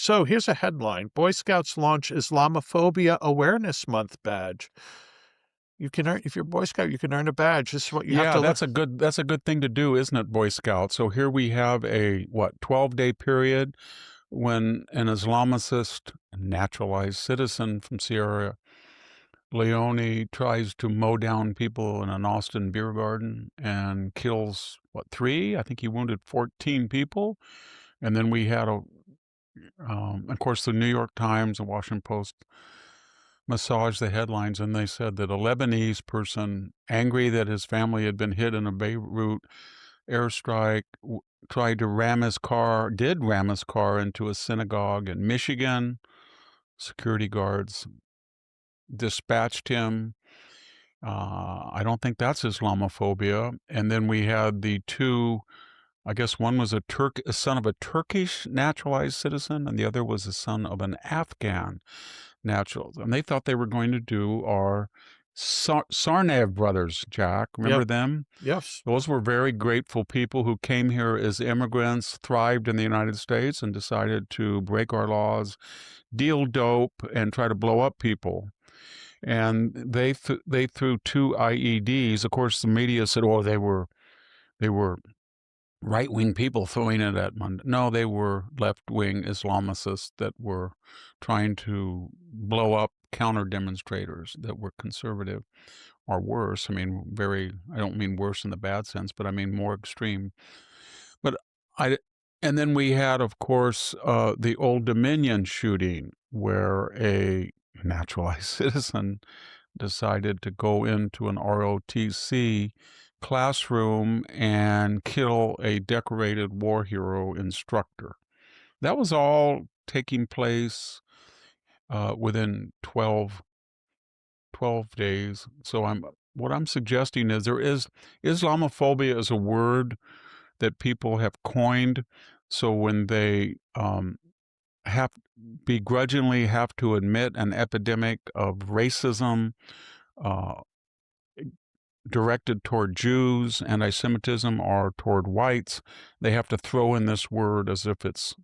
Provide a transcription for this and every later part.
So here's a headline. Boy Scouts launch Islamophobia Awareness Month badge. You can earn, if you're a Boy Scout, you can earn a badge. This is what you have Yeah, to look. that's a good thing to do, isn't it, Boy Scout? So here we have a 12-day period when an Islamicist, naturalized citizen from Sierra Leone tries to mow down people in an Austin beer garden and kills, three? I think he wounded 14 people. And then we had of course, the New York Times and Washington Post massaged the headlines, and they said that a Lebanese person, angry that his family had been hit in a Beirut airstrike, tried to ram his car into a synagogue in Michigan. Security guards dispatched him. I don't think that's Islamophobia. And then we had the two, I guess one was a son of a Turkish naturalized citizen, and the other was the son of an Afghan naturalized. And they thought they were going to do our Sarnaev brothers, Jack. Remember them? Yes. Those were very grateful people who came here as immigrants, thrived in the United States, and decided to break our laws, deal dope, and try to blow up people. And they threw two IEDs. Of course, the media said, "Oh, they were right-wing people throwing it at Monday." No, they were left-wing Islamicists that were trying to blow up counter-demonstrators that were conservative or worse. I mean, I don't mean worse in the bad sense, but I mean more extreme. But and then we had, of course, the Old Dominion shooting, where a naturalized citizen decided to go into an ROTC classroom and kill a decorated war hero instructor. That was all taking place within 12 days. So what I'm suggesting is Islamophobia is a word that people have coined. So when they begrudgingly have to admit an epidemic of racism directed toward Jews, anti-Semitism, or toward whites, they have to throw in this word as if it's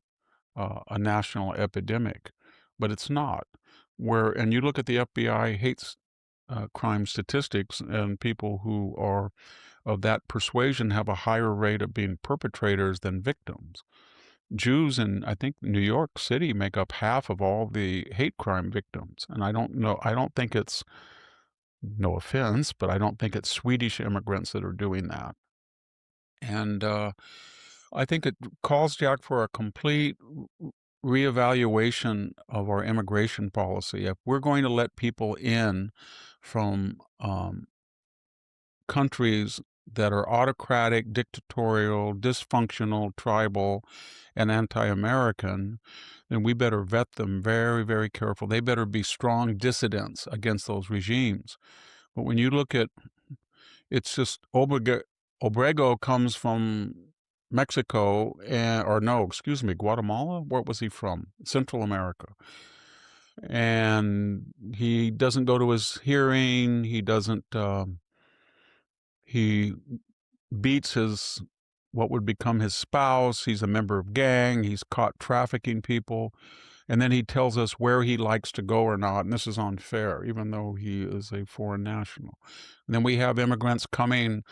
a national epidemic, but it's not. And you look at the FBI hates crime statistics, and people who are of that persuasion have a higher rate of being perpetrators than victims. Jews in, I think, New York City make up half of all the hate crime victims. And I don't think it's, no offense, but I don't think it's Swedish immigrants that are doing that. And I think it calls, Jack, for a complete reevaluation of our immigration policy. If we're going to let people in from countries that are autocratic, dictatorial, dysfunctional, tribal, and anti-American, then we better vet them very, very careful. They better be strong dissidents against those regimes. But when you look at, it's just Obrego comes from Mexico, Guatemala? Where was he from? Central America. And he doesn't go to his hearing. He doesn't, he beats what would become his spouse. He's a member of gang. He's caught trafficking people. And then he tells us where he likes to go or not. And this is unfair, even though he is a foreign national. And then we have immigrants coming,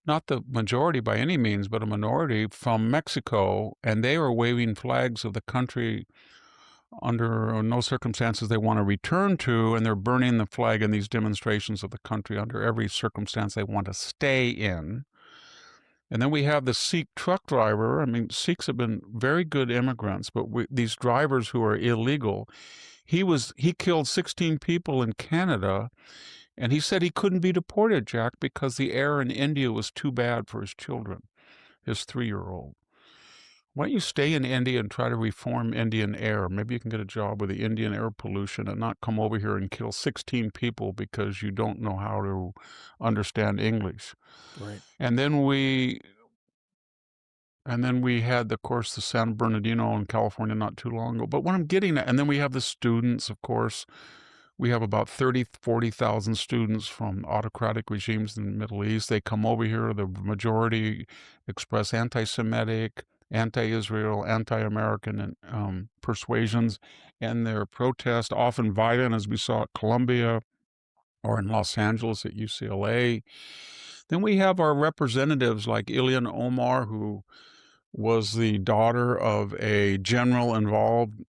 not the majority by any means, but a minority from Mexico. And they are waving flags of the country under no circumstances they want to return to, and they're burning the flag in these demonstrations of the country under every circumstance they want to stay in. And then we have the Sikh truck driver. I mean, Sikhs have been very good immigrants, but these drivers who are illegal, he killed 16 people in Canada, and he said he couldn't be deported, Jack, because the air in India was too bad for his children, his 3-year-old. Why don't you stay in India and try to reform Indian air? Maybe you can get a job with the Indian air pollution and not come over here and kill 16 people because you don't know how to understand English. Right. And then we had, of course, the San Bernardino in California not too long ago. But what I'm getting at, and then we have the students, of course. We have about 40,000 students from autocratic regimes in the Middle East. They come over here. The majority express anti-Semitic, anti-Israel, anti-American persuasions, and their protest, often violent, as we saw at Columbia or in Los Angeles at UCLA. Then we have our representatives like Ilhan Omar, who was the daughter of a general involved,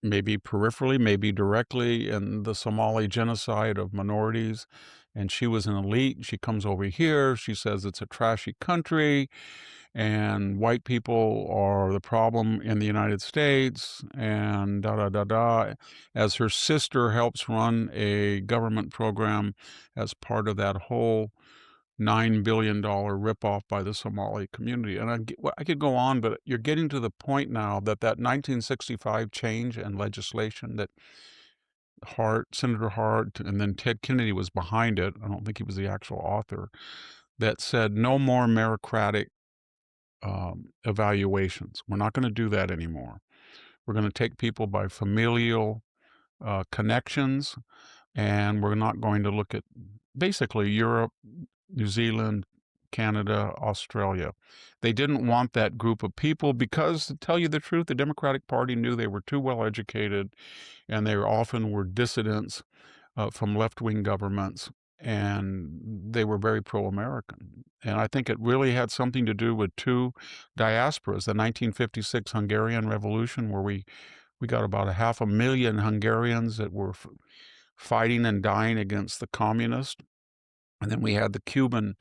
maybe peripherally, maybe directly, in the Somali genocide of minorities. And she was an elite. She comes over here. She says it's a trashy country and white people are the problem in the United States, and da da da da, as her sister helps run a government program as part of that whole $9 billion ripoff by the Somali community. And I could go on, but you're getting to the point now that 1965 change in legislation that Senator Hart, and then Ted Kennedy was behind it. I don't think he was the actual author. That said, no more meritocratic evaluations. We're not going to do that anymore. We're going to take people by familial connections, and we're not going to look at basically Europe, New Zealand, Canada, Australia. They didn't want that group of people because, to tell you the truth, the Democratic Party knew they were too well educated, and they often were dissidents from left-wing governments, and they were very pro-American. And I think it really had something to do with two diasporas, the 1956 Hungarian Revolution, where we got about 500,000 Hungarians that were fighting and dying against the communists. And then we had the Cuban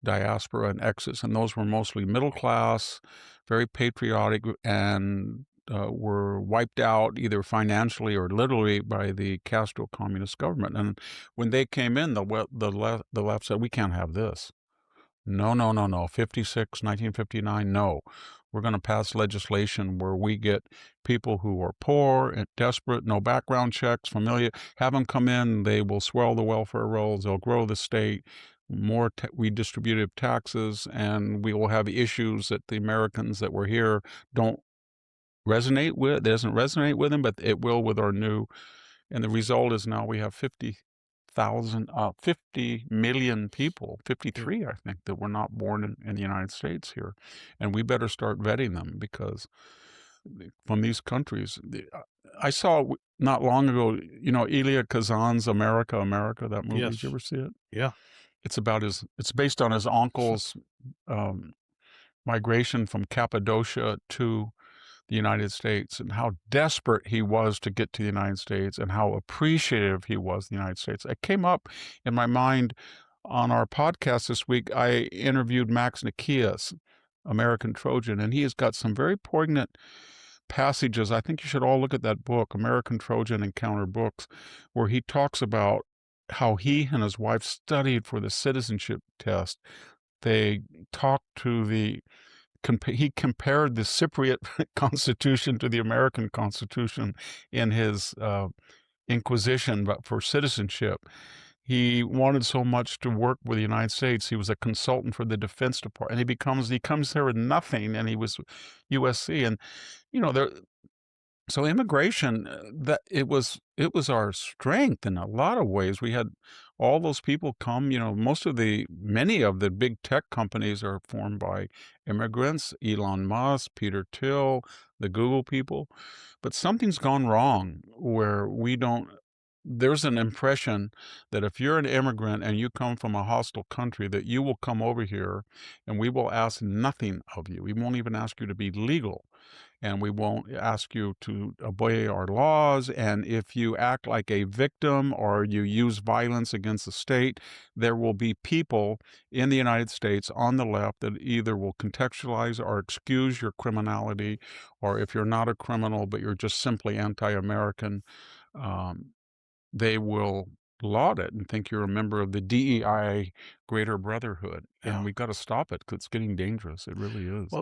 diaspora and exodus, and those were mostly middle class, very patriotic, and were wiped out either financially or literally by the Castro communist government. And when they came in, the left said, "We can't have this. No, no, no, no. 1959, no. We're going to pass legislation where we get people who are poor and desperate, no background checks, familiar, have them come in. They will swell the welfare rolls. They'll grow the state, more redistributive taxes, and we will have issues that the Americans that were here don't resonate with. It doesn't resonate with them, but it will with our new." And the result is now we have 50 million people, 53, I think, that were not born in the United States here. And we better start vetting them because from these countries, I saw not long ago, Elia Kazan's America, America, that movie. Yes. Did you ever see it? Yeah. It's based on his uncle's migration from Cappadocia to the United States, and how desperate he was to get to the United States and how appreciative he was of the United States. It came up in my mind on our podcast this week. I interviewed Max Nikias, American Trojan, and he has got some very poignant passages. I think you should all look at that book, American Trojan Encounter Books, where he talks about how he and his wife studied for the citizenship test. They talked to he compared the Cypriot Constitution to the American Constitution in his Inquisition, but for citizenship. He wanted so much to work with the United States. He was a consultant for the Defense Department, and he comes there with nothing, and he was USC, and there. So immigration, that it was our strength in a lot of ways. We had all those people come. Many of the big tech companies are formed by immigrants. Elon Musk, Peter Thiel, the Google people. But something's gone wrong where we don't. There's an impression that if you're an immigrant and you come from a hostile country, that you will come over here and we will ask nothing of you. We won't even ask you to be legal. And we won't ask you to obey our laws. And if you act like a victim or you use violence against the state, there will be people in the United States on the left that either will contextualize or excuse your criminality, or if you're not a criminal but you're just simply anti-American, they will laud it and think you're a member of the DEI Greater Brotherhood. And Yeah. we've got to stop it because it's getting dangerous. It really is. Well,